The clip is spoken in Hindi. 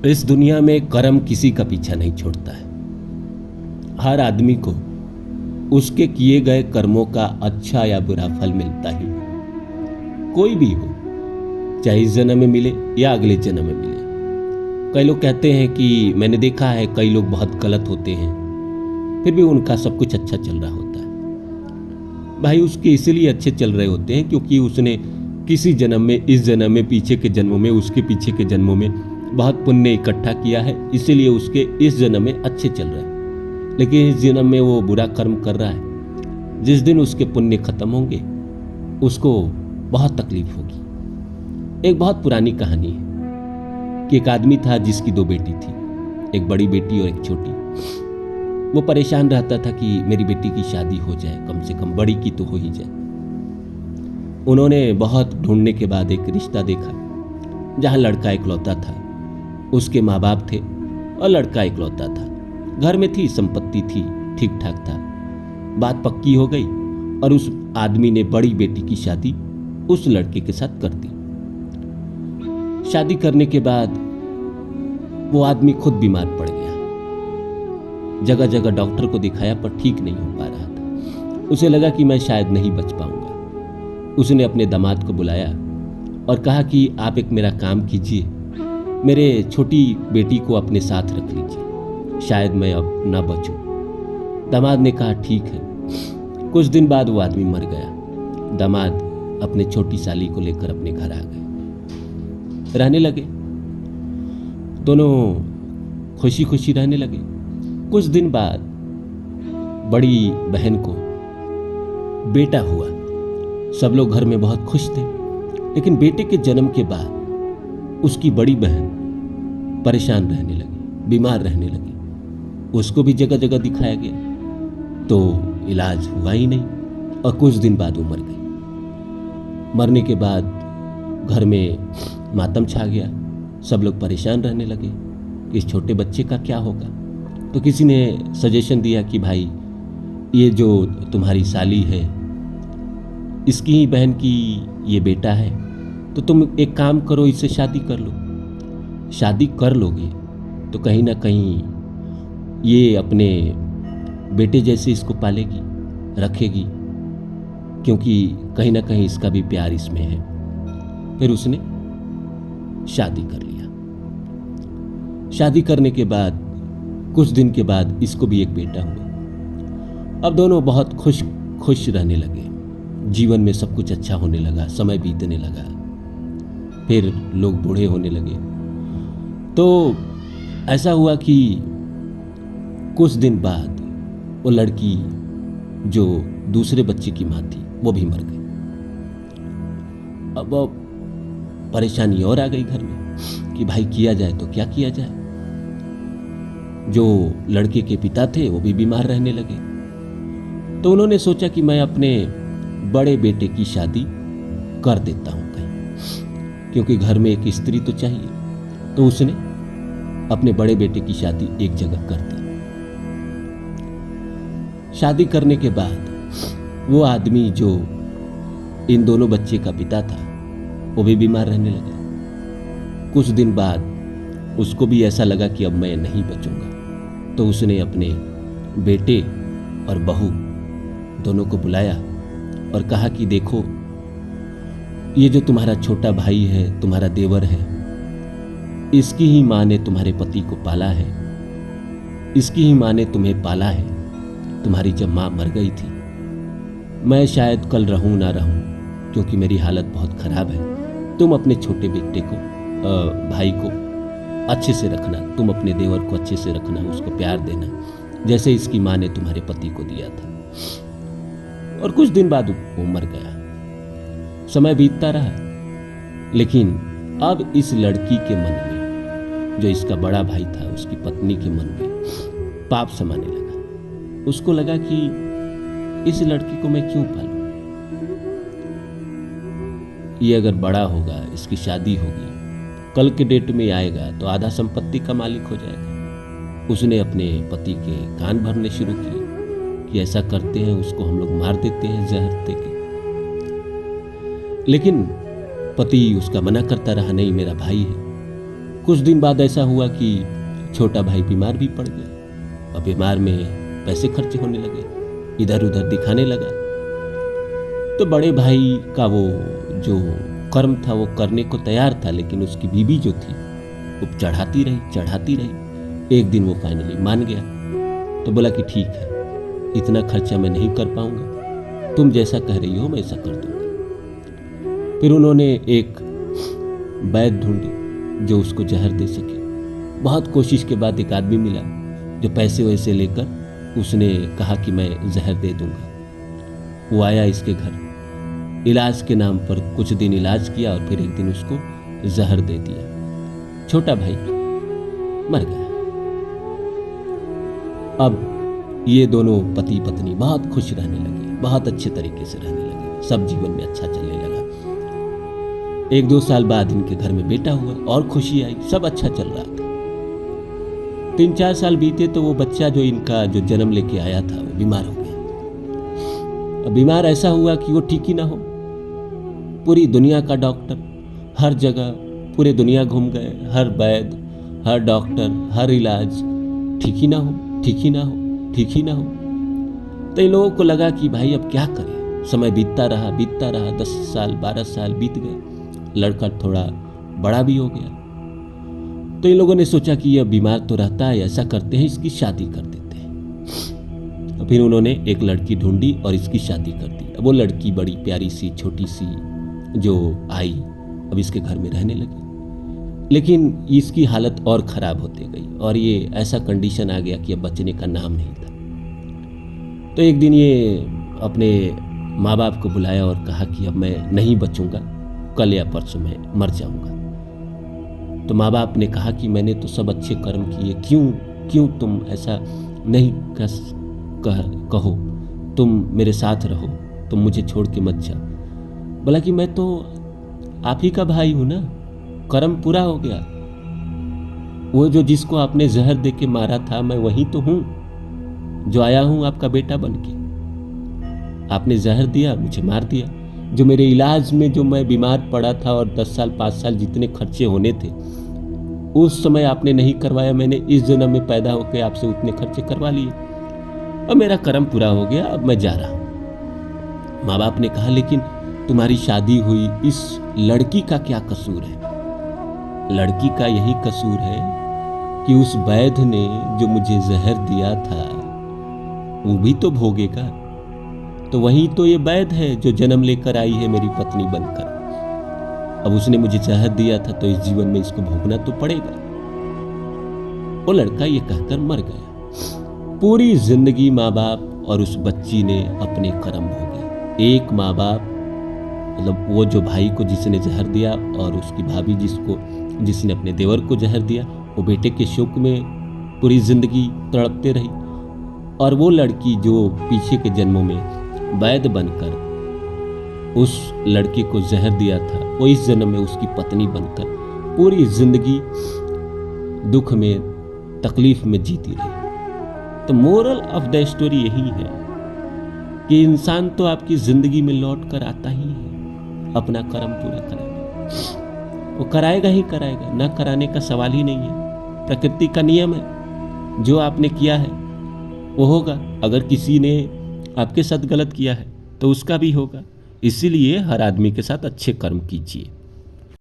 इस दुनिया में कर्म किसी का पीछा नहीं छोड़ता है। हर आदमी को उसके किए गए कर्मों का अच्छा या बुरा फल मिलता ही है। कोई भी हो, चाहे इस जन्म में मिले या अगले जन्म में मिले। कई लोग कहते हैं कि मैंने देखा है कई लोग बहुत गलत होते हैं, फिर भी उनका सब कुछ अच्छा चल रहा होता है। भाई उसके इसलिए अच्छे चल रहे होते हैं क्योंकि उसने किसी जन्म में, इस जन्म में, पीछे के जन्मों में, उसके पीछे के जन्मों में बहुत पुण्य इकट्ठा किया है, इसीलिए उसके इस जन्म में अच्छे चल रहे हैं। लेकिन इस जन्म में वो बुरा कर्म कर रहा है। जिस दिन उसके पुण्य खत्म होंगे उसको बहुत तकलीफ होगी। एक बहुत पुरानी कहानी है कि एक आदमी था जिसकी 2 बेटी थी, एक बड़ी बेटी और एक छोटी। वो परेशान रहता था कि मेरी बेटी की शादी हो जाए, कम से कम बड़ी की तो हो ही जाए। उन्होंने बहुत ढूंढने के बाद एक रिश्ता देखा जहां लड़का इकलौता था, उसके माँ बाप थे और लड़का इकलौता था। घर में थी, संपत्ति थी, ठीक ठाक था। बात पक्की हो गई और उस आदमी ने बड़ी बेटी की शादी उस लड़के के साथ कर दी। शादी करने के बाद वो आदमी खुद बीमार पड़ गया। जगह जगह डॉक्टर को दिखाया पर ठीक नहीं हो पा रहा था। उसे लगा कि मैं शायद नहीं बच पाऊंगा। उसने अपने दामाद को बुलाया और कहा कि आप एक मेरा काम कीजिए, मेरे छोटी बेटी को अपने साथ रख लीजिए, शायद मैं अब ना बचूं। दामाद ने कहा ठीक है। कुछ दिन बाद वो आदमी मर गया। दामाद अपने छोटी साली को लेकर अपने घर आ गए, रहने लगे। दोनों खुशी खुशी रहने लगे। कुछ दिन बाद बड़ी बहन को बेटा हुआ। सब लोग घर में बहुत खुश थे। लेकिन बेटे के जन्म के बाद उसकी बड़ी बहन परेशान रहने लगी, बीमार रहने लगी। उसको भी जगह जगह दिखाया गया तो इलाज हुआ ही नहीं और कुछ दिन बाद वो मर गई। मरने के बाद घर में मातम छा गया। सब लोग परेशान रहने लगे कि इस छोटे बच्चे का क्या होगा। तो किसी ने सजेशन दिया कि भाई ये जो तुम्हारी साली है, इसकी ही बहन की ये बेटा है, तो तुम एक काम करो, इससे शादी कर लो। शादी कर लोगे तो कहीं ना कहीं ये अपने बेटे जैसे इसको पालेगी, रखेगी, क्योंकि कहीं ना कहीं इसका भी प्यार इसमें है। फिर उसने शादी कर लिया। शादी करने के बाद कुछ दिन के बाद इसको भी एक बेटा हुआ। अब दोनों बहुत खुश रहने लगे। जीवन में सब कुछ अच्छा होने लगा, समय बीतने लगा। फिर लोग बूढ़े होने लगे। तो ऐसा हुआ कि कुछ दिन बाद वो लड़की जो दूसरे बच्चे की माँ थी वो भी मर गई। अब परेशानी और आ गई घर में कि भाई किया जाए तो क्या किया जाए। जो लड़के के पिता थे वो भी बीमार रहने लगे। तो उन्होंने सोचा कि मैं अपने बड़े बेटे की शादी कर देता हूं कहीं, क्योंकि घर में एक स्त्री तो चाहिए। तो उसने अपने बड़े बेटे की शादी एक जगह कर दी। शादी करने के बाद वो आदमी जो इन दोनों बच्चे का पिता था वो भी बीमार रहने लगा। कुछ दिन बाद उसको भी ऐसा लगा कि अब मैं नहीं बचूंगा। तो उसने अपने बेटे और बहू दोनों को बुलाया और कहा कि देखो, ये जो तुम्हारा छोटा भाई है, तुम्हारा देवर है, इसकी ही माँ ने तुम्हारे पति को पाला है, इसकी ही माँ ने तुम्हें पाला है। तुम्हारी जब माँ मर गई थी, मैं शायद कल रहूं ना रहूं, क्योंकि मेरी हालत बहुत खराब है। तुम अपने छोटे बेटे को, भाई को अच्छे से रखना, तुम अपने देवर को अच्छे से रखना, उसको प्यार देना, जैसे इसकी माँ ने तुम्हारे पति को दिया था। और कुछ दिन बाद वो मर गया। समय बीतता रहा, लेकिन अब इस लड़की के मन में, जो इसका बड़ा भाई था, उसकी पत्नी के मन में पाप समाने लगा। उसको लगा कि इस लड़की को मैं क्यों पालूं, ये अगर बड़ा होगा, इसकी शादी होगी, कल के डेट में आएगा तो आधा संपत्ति का मालिक हो जाएगा। उसने अपने पति के कान भरने शुरू किए कि ऐसा करते हैं, उसको हम लोग मार देते हैं जहर देके। लेकिन पति उसका मना करता रहा, नहीं मेरा भाई है। कुछ दिन बाद ऐसा हुआ कि छोटा भाई बीमार भी पड़ गया और बीमार में पैसे खर्च होने लगे, इधर उधर दिखाने लगा। तो बड़े भाई का वो जो कर्म था वो करने को तैयार था, लेकिन उसकी बीवी जो थी वो चढ़ाती रही। एक दिन वो फाइनली मान गया। तो बोला कि ठीक है, इतना खर्चा मैं नहीं कर पाऊंगा, तुम जैसा कह रही हो मैं ऐसा कर दूंगा। फिर उन्होंने एक वैद्य ढूंढी जो उसको जहर दे सके। बहुत कोशिश के बाद एक आदमी मिला जो पैसे वैसे लेकर उसने कहा कि मैं जहर दे दूंगा। वो आया इसके घर, इलाज के नाम पर कुछ दिन इलाज किया और फिर एक दिन उसको जहर दे दिया। छोटा भाई मर गया। अब ये दोनों पति पत्नी बहुत खुश रहने लगे, बहुत अच्छे तरीके से रहने लगे, सब जीवन में अच्छा चलने लगा। 1-2 साल बाद इनके घर में बेटा हुआ और खुशी आई, सब अच्छा चल रहा था। 3-4 साल बीते तो वो बच्चा जो इनका जो जन्म लेके आया था वो बीमार हो गया। अब बीमार ऐसा हुआ कि वो ठीक ही ना हो। पूरी दुनिया का डॉक्टर, हर जगह पूरे दुनिया घूम गए, हर वैद्य, हर डॉक्टर, हर इलाज, ठीक ही ना हो। तो इन लोगों को लगा कि भाई अब क्या करें। समय बीतता रहा, 10 साल 12 साल बीत गए। लड़का थोड़ा बड़ा भी हो गया। तो इन लोगों ने सोचा कि यह बीमार तो रहता है, ऐसा करते हैं इसकी शादी कर देते हैं। फिर उन्होंने एक लड़की ढूंढी और इसकी शादी कर दी। अब वो लड़की बड़ी प्यारी सी छोटी सी जो आई, अब इसके घर में रहने लगी। लेकिन इसकी हालत और ख़राब होती गई और ये ऐसा कंडीशन आ गया कि अब बचने का नाम नहीं था। तो एक दिन ये अपने माँ बाप को बुलाया और कहा कि अब मैं नहीं बचूंगा, कल या परसों मैं मर जाऊंगा। तो माँ बाप ने कहा कि मैंने तो सब अच्छे कर्म किए, क्यों तुम ऐसा नहीं कहो, तुम मेरे साथ रहो, तुम मुझे छोड़ के मत जाओ। बोला कि मैं तो आप ही का भाई हूं ना, कर्म पूरा हो गया। वो जो जिसको आपने जहर दे के मारा था मैं वही तो हूं जो आया हूं आपका बेटा बनके। आपने जहर दिया, मुझे मार दिया। जो मेरे इलाज में जो मैं बीमार पड़ा था और 10 साल 5 साल जितने खर्चे होने थे उस समय आपने नहीं करवाया, मैंने इस जन्म में पैदा होकर आपसे उतने खर्चे करवा लिए। अब मेरा कर्म पूरा हो गया, अब मैं जा रहा हूं। माँ बाप ने कहा लेकिन तुम्हारी शादी हुई, इस लड़की का क्या कसूर है? लड़की का यही कसूर है कि उस वैद्य ने जो मुझे जहर दिया था वो भी तो भोगेगा। तो वही तो ये वैद्य है जो जन्म लेकर आई है मेरी पत्नी बनकर। अब उसने मुझे जहर दिया था तो इस जीवन में इसको भोगना तो पड़ेगा। वो लड़का ये कहकर मर गया। पूरी जिंदगी माँ बाप और उस बच्ची ने अपने कर्म भोगे। एक माँ बाप मतलब वो जो भाई को जिसने जहर दिया और उसकी भाभी जिसने अपने देवर को जहर दिया, वो बेटे के शोक में पूरी जिंदगी तड़पते रही। और वो लड़की जो पीछे के जन्मों में वैद्य बनकर उस लड़के को जहर दिया था, वो इस जन्म में उसकी पत्नी बनकर पूरी जिंदगी दुख में, तकलीफ में जीती रही। तो मोरल ऑफ द स्टोरी यही है कि इंसान तो आपकी जिंदगी में लौट कर आता ही है अपना कर्म पूरा कराने। वो कराएगा ही कराएगा, ना कराने का सवाल ही नहीं है। प्रकृति का नियम है, जो आपने किया है वो होगा। अगर किसी ने आपके साथ गलत किया है तो उसका भी होगा। इसीलिए हर आदमी के साथ अच्छे कर्म कीजिए।